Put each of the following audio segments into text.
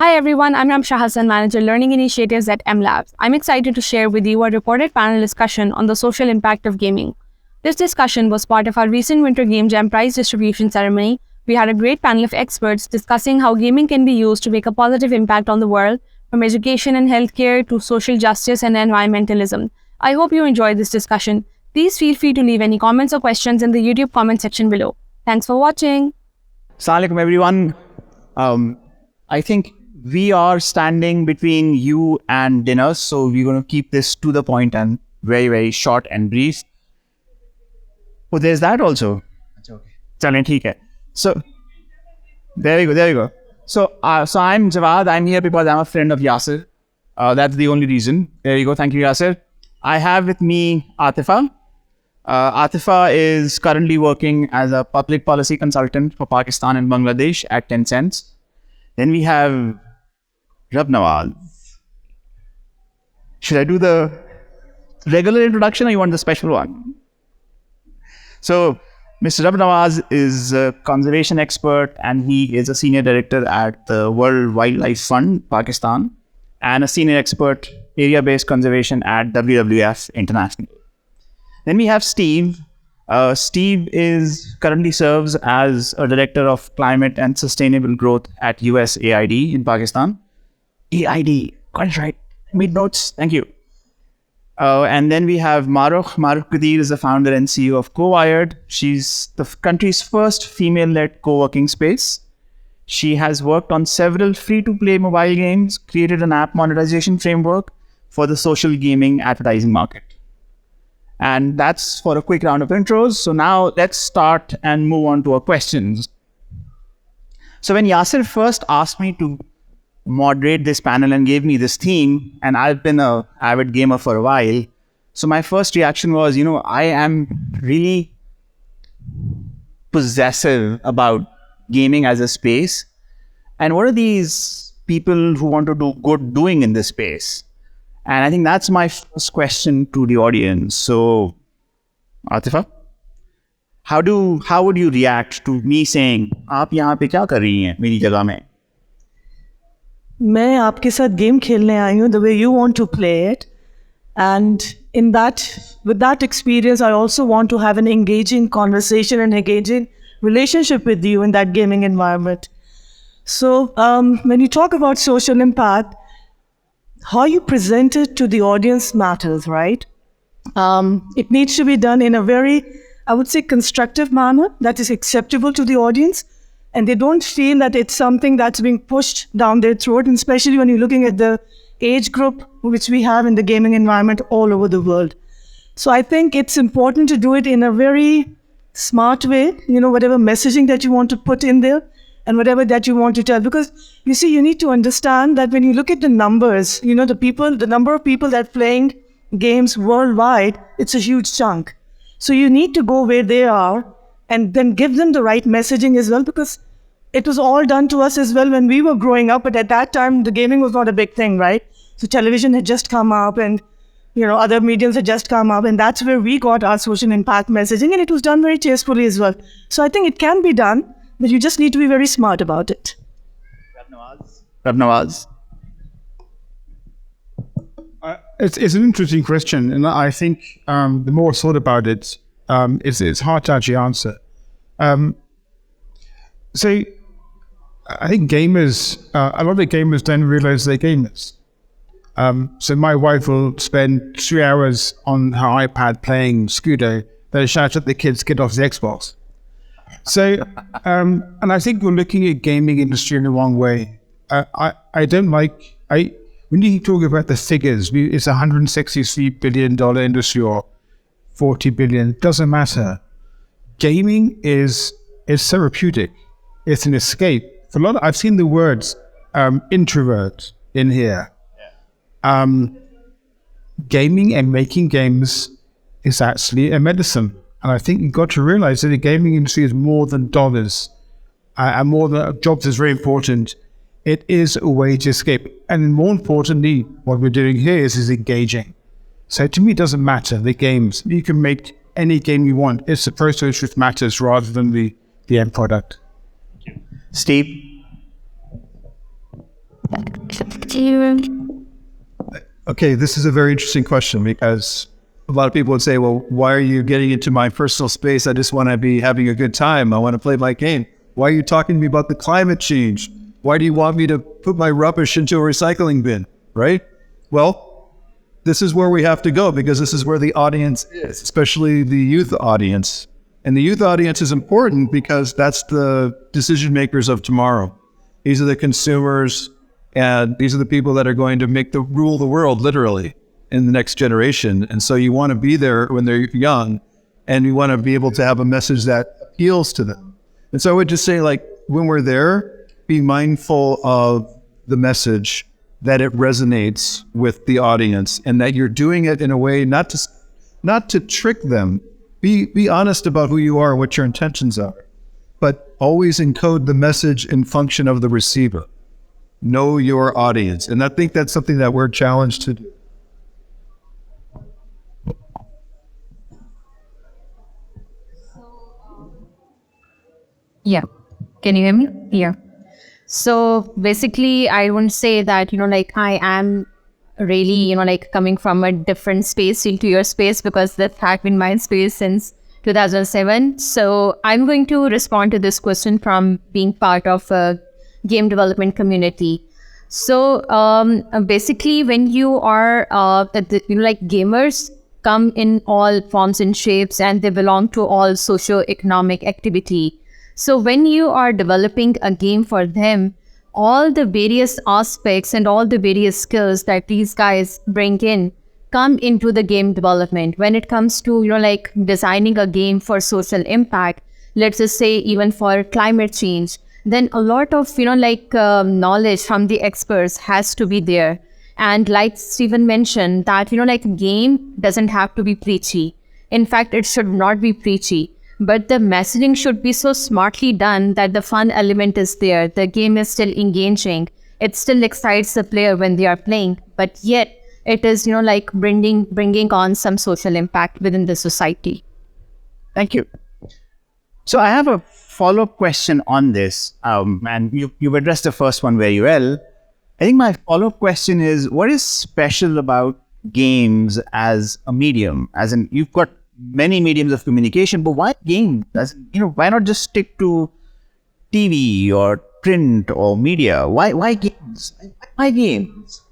Hi everyone, I'm Ramsha Hassan, Manager Learning Initiatives at M Labs. I'm excited to share with you a reported panel discussion on the social impact of gaming. This discussion was part of our recent Winter Game Jam prize distribution ceremony. We had a great panel of experts discussing how gaming can be used to make a positive impact on the world, from education and healthcare to social justice and environmentalism. I hope you enjoyed this discussion. Please feel free to leave any comments or questions in the YouTube comment section below. Thanks for watching. Assalamu alaikum everyone. I think we are standing between you and dinner, so we're going to keep this to the point and very, very short and brief. Oh, there's that also. That's okay. Chale, theek hai. So, there we go. So I'm Jawwad. I'm here because I'm a friend of Yasser. That's the only reason. There you go. Thank you, Yasser. I have with me Atifa. Atifa is currently working as a public policy consultant for Pakistan and Bangladesh at Tencent. Then we have Rab Nawaz. Should I do the regular introduction or you want the special one? So, Mr. Rab Nawaz is a conservation expert and he is a senior director at the World Wildlife Fund, Pakistan, and a senior expert area-based conservation at WWF International. Then we have Steve. Steve currently serves as a director of climate and sustainable growth at USAID in Pakistan. AID, got it right. Made notes. Thank you. And then we have Mahrukh. Mahrukh Qadeer is the founder and CEO of Co-Wired. She's the country's first female-led co-working space. She has worked on several free-to-play mobile games, created an app monetization framework for the social gaming advertising market. And that's for a quick round of intros. So now let's start and move on to our questions. So when Yasser first asked me to moderate this panel and gave me this theme, and I've been an avid gamer for a while, so my first reaction was, I am really possessive about gaming as a space. And what are these people who want to do good doing in this space? And I think that's my first question to the audience. So, Atifa, how would you react to me saying, "आप यहाँ पे क्या कर रही हैं मेरी जगह में?" मैं आपके साथ गेम खेलने आई हूँ the way you want to play it, and with that experience, I also want to have an engaging conversation and engaging relationship with you in that gaming environment. So, when you talk about social impact, how you present it to the audience matters, right? It needs to be done in a very, I would say, constructive manner that is acceptable to the audience, and they don't feel that it's something that's being pushed down their throat, and especially when you're looking at the age group which we have in the gaming environment all over the world. So I think it's important to do it in a very smart way, whatever messaging that you want to put in there, and whatever that you want to tell. Because you see, you need to understand that when you look at the numbers, the number of people that are playing games worldwide, it's a huge chunk. So you need to go where they are and then give them the right messaging as well, because it was all done to us as well when we were growing up. But at that time, the gaming was not a big thing, right? So television had just come up and, other mediums had just come up, and that's where we got our social impact messaging, and it was done very tastefully as well. So I think it can be done, but you just need to be very smart about it. Rab Nawaz. It's an interesting question, and I think the more I thought about it, it's hard to actually answer. So I think gamers, a lot of gamers don't realize they're gamers. So my wife will spend 3 hours on her iPad playing Scudo, then shout at the kids, get off the Xbox. So, and I think we're looking at gaming industry in the wrong way. I don't like, when you talk about the figures, it's a $163 billion industry or 40 billion, doesn't matter. Gaming is therapeutic. It's an escape. For a lot I've seen the words introvert in here. Gaming and making games is actually a medicine. And I think you've got to realize that the gaming industry is more than dollars, and more than jobs is very important. It is a way to escape. And more importantly, what we're doing here is engaging. So to me, it doesn't matter, the games. You can make any game you want. It's the process which matters rather than the end product. Steve? Okay, this is a very interesting question because a lot of people would say, well, why are you getting into my personal space? I just want to be having a good time. I want to play my game. Why are you talking to me about the climate change? Why do you want me to put my rubbish into a recycling bin, right? Well, this is where we have to go because this is where the audience is, especially the youth audience. And the youth audience is important because that's the decision makers of tomorrow. These are the consumers, and these are the people that are going to rule the world, literally, in the next generation. And so you want to be there when they're young, and you want to be able to have a message that appeals to them. And so I would just say, like, when we're there, be mindful of the message, that it resonates with the audience, and that you're doing it in a way not to trick them. Be honest about who you are and what your intentions are, but always encode the message in function of the receiver. Know your audience. And I think that's something that we're challenged to do. Yeah. Can you hear me? Yeah. So basically, I wouldn't say that, like I am really, like coming from a different space into your space, because that has been my space since 2007. So I'm going to respond to this question from being part of a game development community. So basically, when you are, like gamers come in all forms and shapes, and they belong to all socio-economic activity. So when you are developing a game for them, all the various aspects and all the various skills that these guys bring in come into the game development. When it comes to, like designing a game for social impact, let's just say even for climate change, then a lot of, knowledge from the experts has to be there. And like Stephen mentioned that, like game doesn't have to be preachy. In fact, it should not be preachy. But the messaging should be so smartly done that the fun element is there. The game is still engaging. It still excites the player when they are playing. But yet, it is, like bringing on some social impact within the society. Thank you. So I have a follow-up question on this. And you've addressed the first one very well. I think my follow-up question is, what is special about games as a medium? As in, you've got many mediums of communication, but why games? Why not just stick to TV or print or media? Why games? Why games?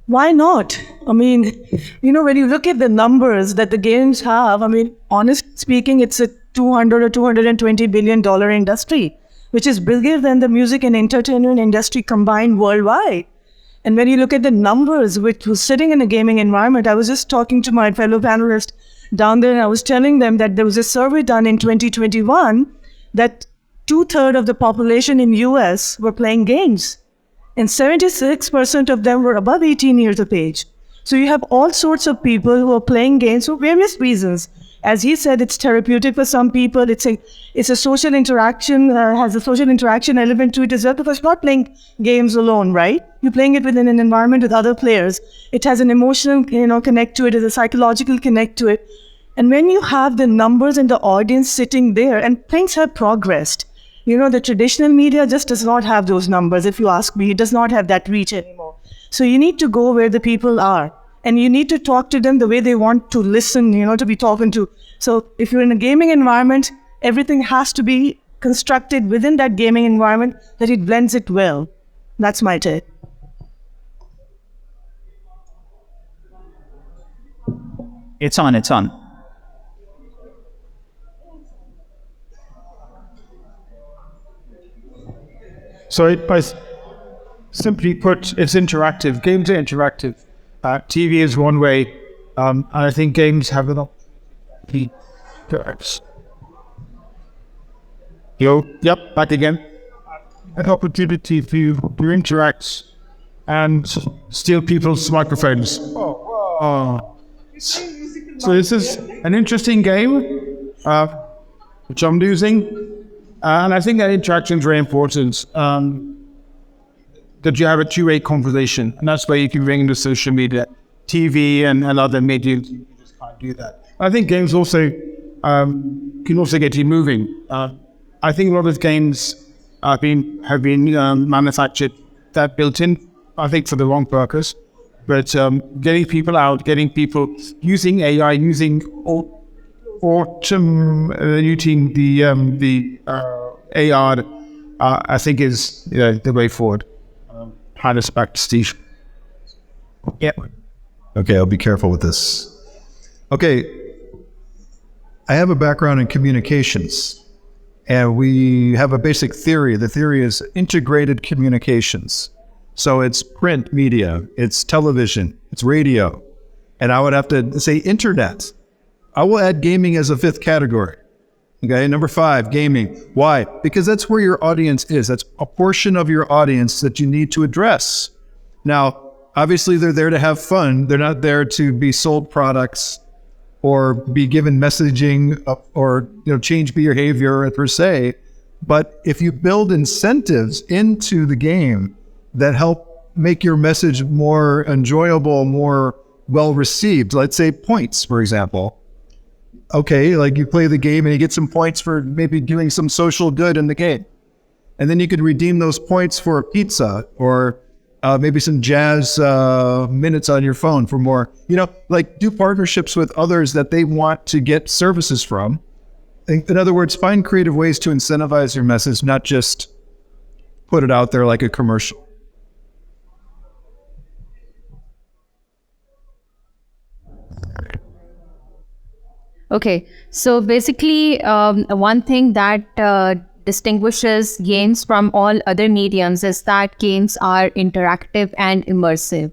Why not? I mean, when you look at the numbers that the games have, honestly speaking, it's a $200 or $220 billion industry, which is bigger than the music and entertainment industry combined worldwide. And when you look at the numbers, which was sitting in a gaming environment, I was just talking to my fellow panelists down there, and I was telling them that there was a survey done in 2021 that 2/3 of the population in US were playing games, and 76% of them were above 18 years of age. So you have all sorts of people who are playing games for various reasons. As he said, it's therapeutic for some people. It's a social interaction, has a social interaction element to it as well, because you're not playing games alone, right? You're playing it within an environment with other players. It has an emotional, connect to it, a psychological connect to it. And when you have the numbers and the audience sitting there, and things have progressed, the traditional media just does not have those numbers. If you ask me, it does not have that reach anymore. So you need to go where the people are. And you need to talk to them the way they want to listen, to be talking to. So if you're in a gaming environment, everything has to be constructed within that gaming environment that it blends it well. That's my take. It's on. So simply put, it's interactive. Games are interactive. TV is one way, and I think games have an opportunity. Yep, back again. An opportunity for you to interact and steal people's microphones. So this is an interesting game, which I'm using, and I think that interaction is very important. That you have a two-way conversation, and that's where you can bring into social media, TV, and other media. You just can't do that. I think games also can also get you moving. I think a lot of games have been manufactured that built in I think for the wrong purpose. But getting people out, getting people using AI, using using the AR, I think is the way forward. Hand us back to Steve. Yeah. Okay, I'll be careful with this. Okay, I have a background in communications, and we have a basic theory. The theory is integrated communications. So it's print media, it's television, it's radio, and I would have to say internet. I will add gaming as a fifth category. Okay, number 5, gaming. Why? Because that's where your audience is. That's a portion of your audience that you need to address. Now, obviously they're there to have fun. They're not there to be sold products or be given messaging or change behavior per se. But if you build incentives into the game that help make your message more enjoyable, more well received, let's say points, for example. Okay, like you play the game and you get some points for maybe doing some social good in the game. And then you could redeem those points for a pizza or maybe some jazz minutes on your phone for more, like do partnerships with others that they want to get services from. In other words, find creative ways to incentivize your message, not just put it out there like a commercial. Okay, so basically, one thing that distinguishes games from all other mediums is that games are interactive and immersive.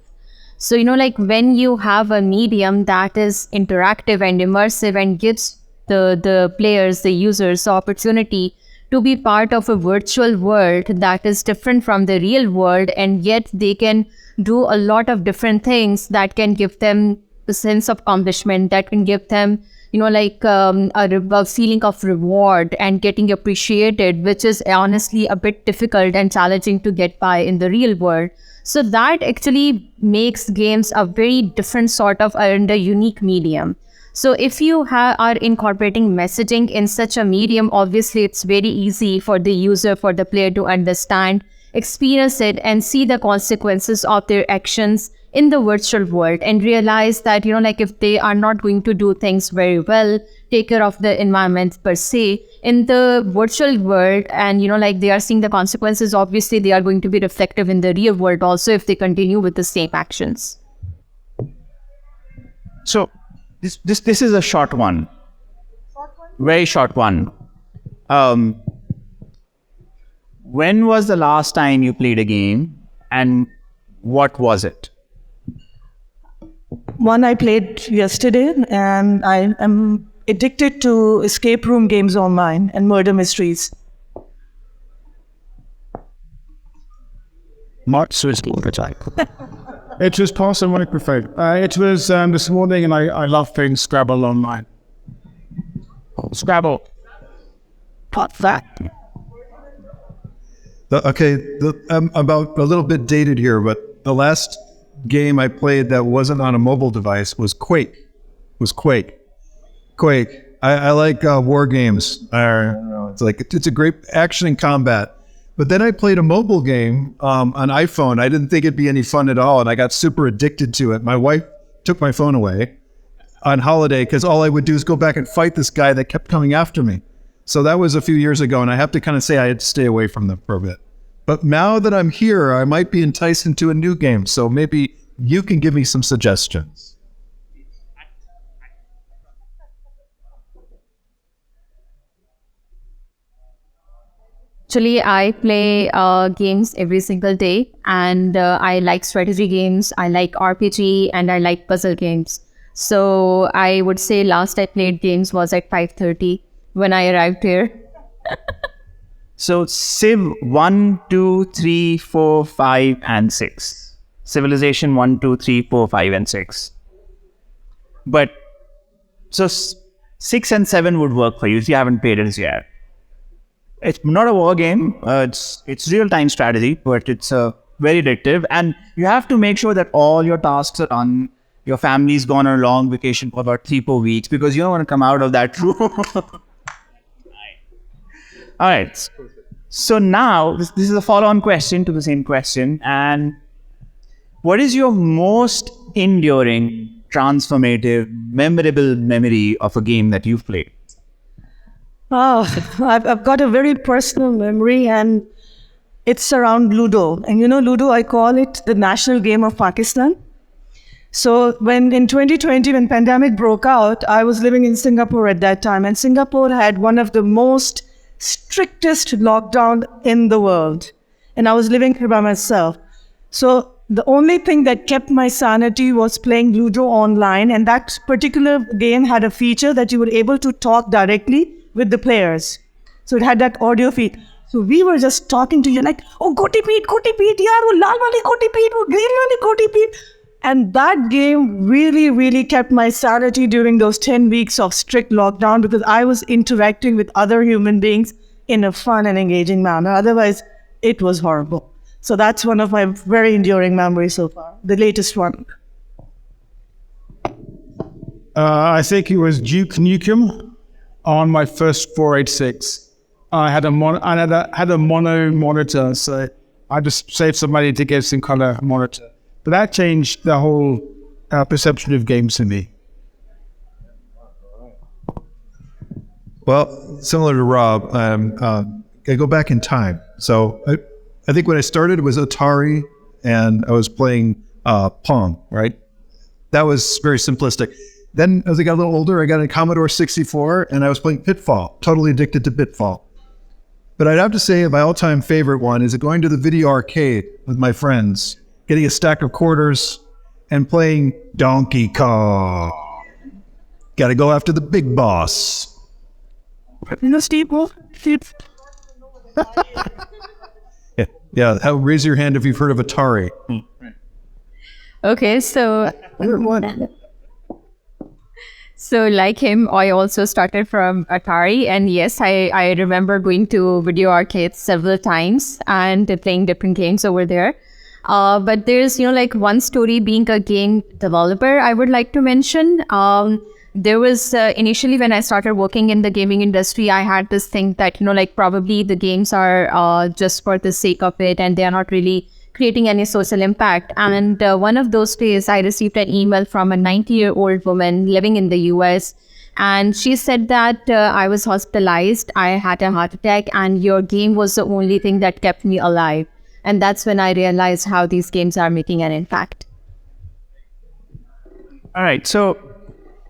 So, like when you have a medium that is interactive and immersive and gives the players, the users, the opportunity to be part of a virtual world that is different from the real world, and yet they can do a lot of different things that can give them a sense of accomplishment, that can give them a feeling of reward and getting appreciated, which is honestly a bit difficult and challenging to get by in the real world. So that actually makes games a very different sort of and a unique medium. So if you are incorporating messaging in such a medium, obviously it's very easy for the user, for the player to understand, experience it, and see the consequences of their actions in the virtual world, and realize that, if they are not going to do things very well, take care of the environment per se, in the virtual world, and, they are seeing the consequences, obviously they are going to be reflective in the real world also if they continue with the same actions. So this is a short one. Very short one. When was the last time you played a game, and what was it? One I played yesterday, and I am addicted to escape room games online and murder mysteries. It was past the microphone. It was this morning, and I love playing Scrabble online. Scrabble. What's that? I'm about a little bit dated here, but the last game I played that wasn't on a mobile device was Quake. I like war games. It's a great action and combat. But then I played a mobile game on iPhone. I didn't think it'd be any fun at all, and I got super addicted to it. My wife took my phone away on holiday because all I would do is go back and fight this guy that kept coming after me. So that was a few years ago, and I have to kind of say I had to stay away from them for a bit. But now that I'm here, I might be enticed into a new game, so maybe you can give me some suggestions. Actually, I play games every single day, and I like strategy games, I like RPG, and I like puzzle games. So I would say last I played games was at 5:30 when I arrived here. So Civ 1, 2, 3, 4, 5, and 6. Civilization 1, 2, 3, 4, 5, and 6. But so 6 and 7 would work for you if you haven't played it yet. It's not a war game. It's real-time strategy, but it's very addictive. And you have to make sure that all your tasks are done. Your family's gone on a long vacation for about 3-4 weeks because you don't want to come out of that room. All right. So now, this is a follow-on question to the same question. And What is your most enduring, transformative, memorable memory of a game that you've played? Oh, I've got a very personal memory, and it's around Ludo. And Ludo, I call it the national game of Pakistan. So when in 2020, when pandemic broke out, I was living in Singapore at that time. And Singapore had one of the most strictest lockdown in the world. And I was living here by myself. So the only thing that kept my sanity was playing Ludo online. And that particular game had a feature that you were able to talk directly with the players. So it had that audio feed. So we were just talking to you like, oh, Koti Peet, yaar, wo lal wali Koti Peet, wo green wali Koti Peet. And that game really, really kept my sanity during those 10 weeks of strict lockdown, because I was interacting with other human beings in a fun and engaging manner. Otherwise, it was horrible. So that's one of my very enduring memories so far, the latest one. I think it was Duke Nukem on my first 486. I had a mono monitor, so I just saved some money to get some color monitor. But that changed the whole perception of games for me. Well, similar to Rob, I go back in time. So I think when I started, it was Atari, and I was playing Pong, right? That was very simplistic. Then as I got a little older, I got a Commodore 64, and I was playing Pitfall, totally addicted to Pitfall. But I'd have to say my all-time favorite one is going to the video arcade with my friends, getting a stack of quarters, and playing Donkey Kong. Got to go after the big boss. Steve? Yeah. Raise your hand if you've heard of Atari. Okay, so like him, I also started from Atari, and yes, I remember going to video arcades several times and playing different games over there. But there's, one story being a game developer I would like to mention. There was initially when I started working in the gaming industry, I had this thing that, probably the games are just for the sake of it, and they are not really creating any social impact. And one of those days, I received an email from a 90-year-old woman living in the US. And she said that I was hospitalized, I had a heart attack, and your game was the only thing that kept me alive. And that's when I realized how these games are making an impact. All right. So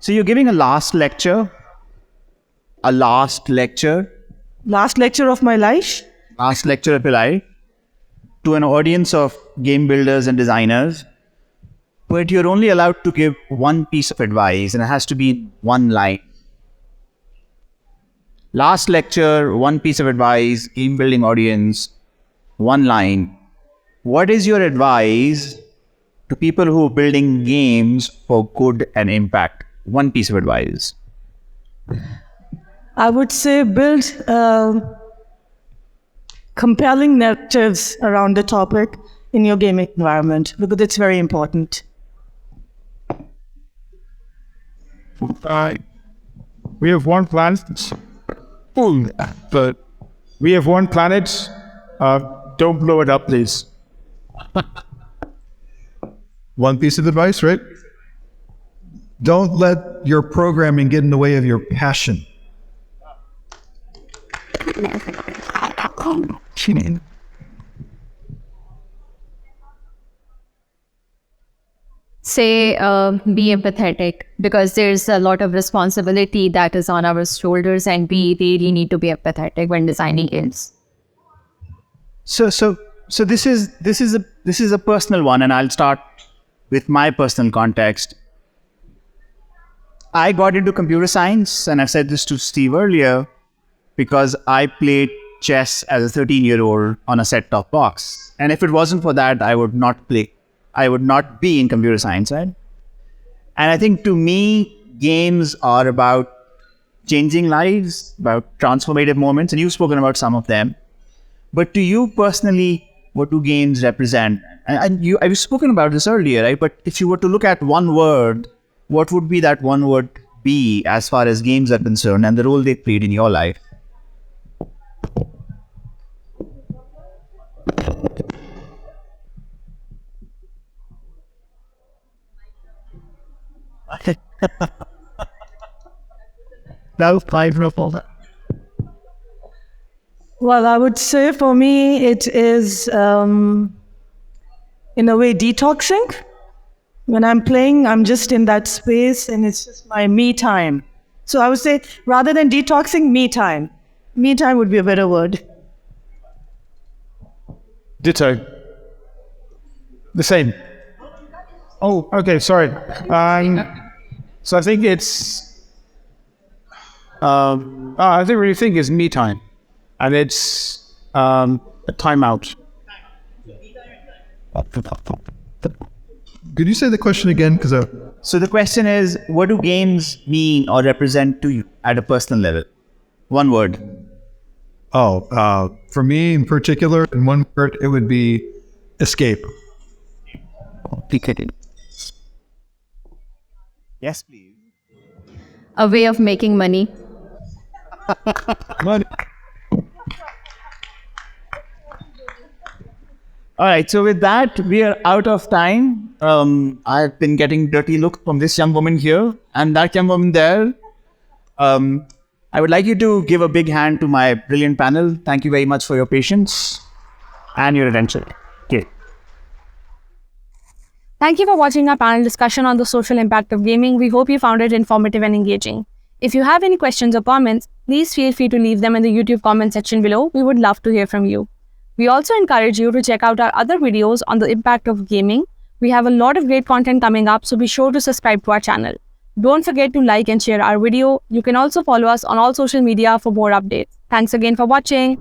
you're giving a last lecture. Last lecture of my life? Last lecture of your life to an audience of game builders and designers. But you're only allowed to give one piece of advice, and it has to be one line. Last lecture, one piece of advice, game building audience, one line. What is your advice to people who are building games for good and impact? One piece of advice. I would say build compelling narratives around the topic in your gaming environment, because it's very important. We have one planet. But we have one planet. Don't blow it up, please. One piece of advice, right? Don't let your programming get in the way of your passion. Say, be empathetic, because there's a lot of responsibility that is on our shoulders, and we really need to be empathetic when designing games. So this is a personal one, and I'll start with my personal context. I got into computer science, and I've said this to Steve earlier, because I played chess as a 13-year-old on a set-top box. And if it wasn't for that, I would not be in computer science, right? And I think to me, games are about changing lives, about transformative moments, and you've spoken about some of them. But to you personally, what do games represent? And I've spoken about this earlier, right? But if you were to look at one word, what would be that one word be as far as games are concerned and the role they played in your life? That was pleasurable. Well, I would say for me, it is, in a way, detoxing. When I'm playing, I'm just in that space and it's just my me time. So I would say, rather than detoxing, me time. Me time would be a better word. Ditto. The same. Oh, okay, sorry. So I think it's... I don't really think it's me time. And it's a timeout. Could you say the question again? Because So the question is, what do games mean or represent to you at a personal level? One word. for me in particular, in one word, it would be escape. Yes, please. A way of making money. Money. All right, so with that, we are out of time. I've been getting dirty look from this young woman here and that young woman there. I would like you to give a big hand to my brilliant panel. Thank you very much for your patience and your attention. Okay. Thank you for watching our panel discussion on the social impact of gaming. We hope you found it informative and engaging. If you have any questions or comments, please feel free to leave them in the YouTube comment section below. We would love to hear from you. We also encourage you to check out our other videos on the impact of gaming. We have a lot of great content coming up, so be sure to subscribe to our channel. Don't forget to like and share our video. You can also follow us on all social media for more updates. Thanks again for watching.